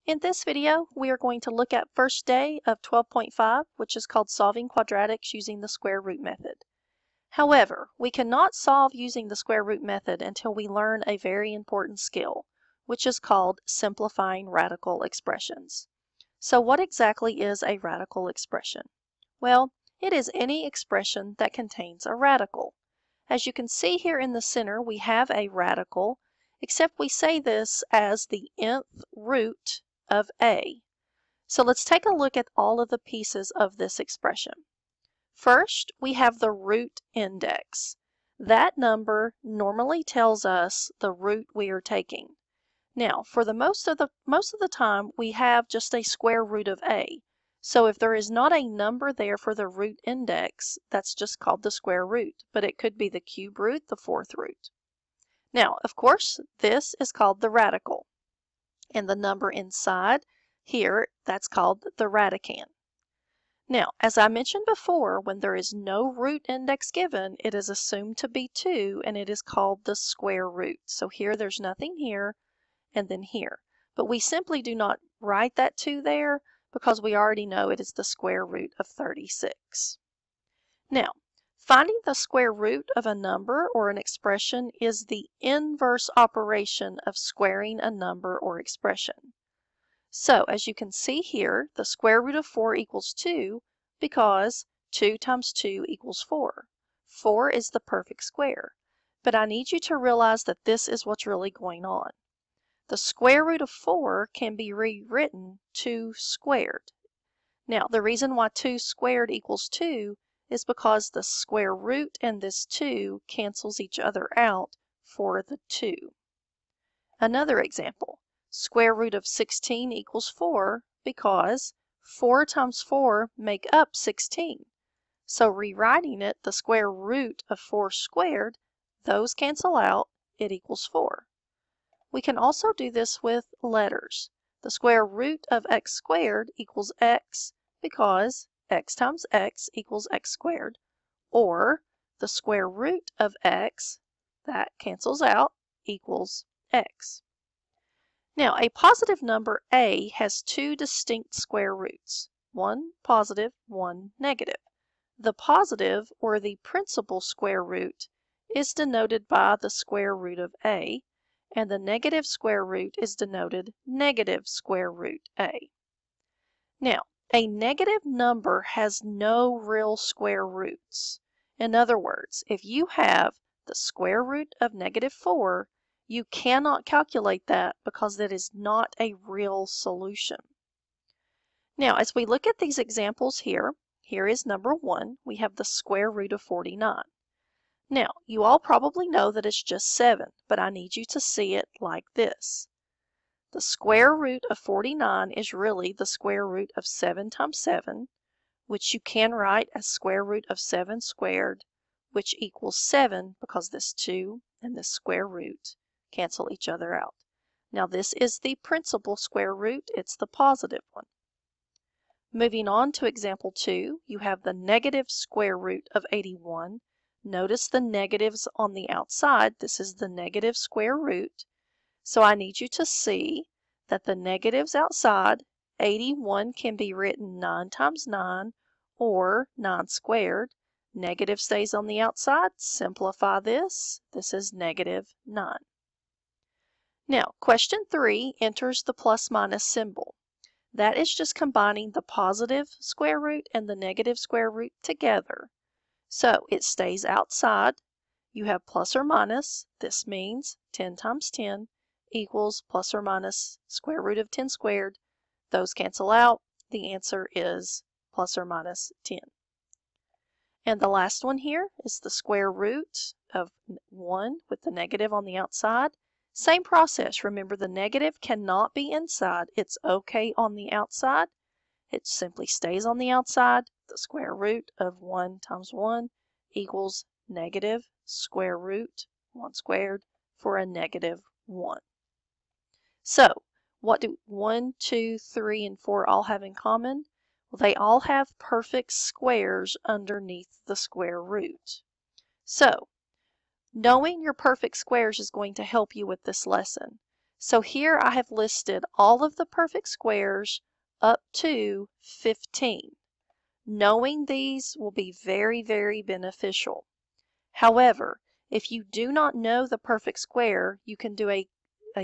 In this video, we are going to look at first day of 12.5, which is called solving quadratics using the square root method. However, we cannot solve using the square root method until we learn a very important skill, which is called simplifying radical expressions. So what exactly is a radical expression? Well, it is any expression that contains a radical. As you can see here in the center, we have a radical, except we say this as the nth root of a. So let's take a look at all of the pieces of this expression. First, we have the root index. That number normally tells us the root we are taking. Now, for the most of the time, we have just a square root of a. So if there is not a number there for the root index, that's just called the square root, but it could be the cube root, the fourth root. Now, of course, this is called the radical, and the number inside here, that's called the radicand. Now, as I mentioned before, when there is no root index given, it is assumed to be 2, and it is called the square root. So here there's nothing here, and then here. But we simply do not write that 2 there because we already know it is the square root of 36. Now, finding the square root of a number or an expression is the inverse operation of squaring a number or expression. So, as you can see here, the square root of 4 equals 2 because 2 times 2 equals 4. 4 is the perfect square. But I need you to realize that this is what's really going on. The square root of 4 can be rewritten 2 squared. Now, the reason why 2 squared equals 2 is because the square root and this 2 cancels each other out for the 2. Another example, square root of 16 equals 4 because 4 times 4 make up 16. So rewriting it, the square root of 4 squared, those cancel out, it equals 4. We can also do this with letters. The square root of x squared equals x because x times x equals x squared, or the square root of x, that cancels out, equals x. Now, a positive number a has 2 distinct square roots, one positive, one negative. The positive, or the principal square root, is denoted by the square root of a, and the negative square root is denoted negative square root a. Now, a negative number has no real square roots. In other words, if you have the square root of negative 4, you cannot calculate that because that is not a real solution. Now, as we look at these examples here, here is number 1. We have the square root of 49. Now, you all probably know that it's just 7, but I need you to see it like this. The square root of 49 is really the square root of 7 times 7, which you can write as square root of 7 squared, which equals 7 because this 2 and this square root cancel each other out. Now, this is the principal square root. It's the positive one. Moving on to example 2, you have the negative square root of 81. Notice the negatives on the outside. This is the negative square root. So I need you to see that the negatives outside, 81 can be written 9 times 9 or 9 squared. Negative stays on the outside. Simplify this. This is negative 9. Now, question 3 enters the plus minus symbol. That is just combining the positive square root and the negative square root together. So it stays outside. You have plus or minus. This means 10 times 10 equals plus or minus square root of 10 squared. Those cancel out. The answer is plus or minus 10. And the last one here is the square root of 1 with the negative on the outside. Same process. Remember, the negative cannot be inside. It's okay on the outside. It simply stays on the outside. The square root of 1 times 1 equals negative square root 1 squared for a negative 1. So, what do 1, 2, 3, and 4 all have in common? Well, they all have perfect squares underneath the square root. So, knowing your perfect squares is going to help you with this lesson. So here I have listed all of the perfect squares up to 15. Knowing these will be very, very beneficial. However, if you do not know the perfect square, you can do a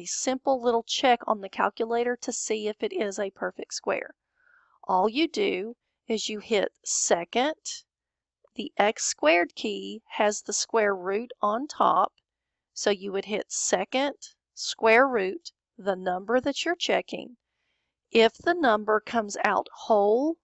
simple little check on the calculator to see if it is a perfect square. All you do is you hit second, the x squared key has the square root on top, so you would hit second, square root, the number that you're checking. If the number comes out whole,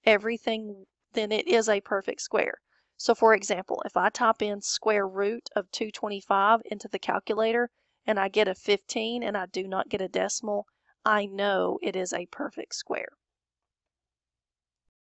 then it is a perfect square. So for example, if I type in square root of 225 into the calculator and I get a 15 and I do not get a decimal, I know it is a perfect square.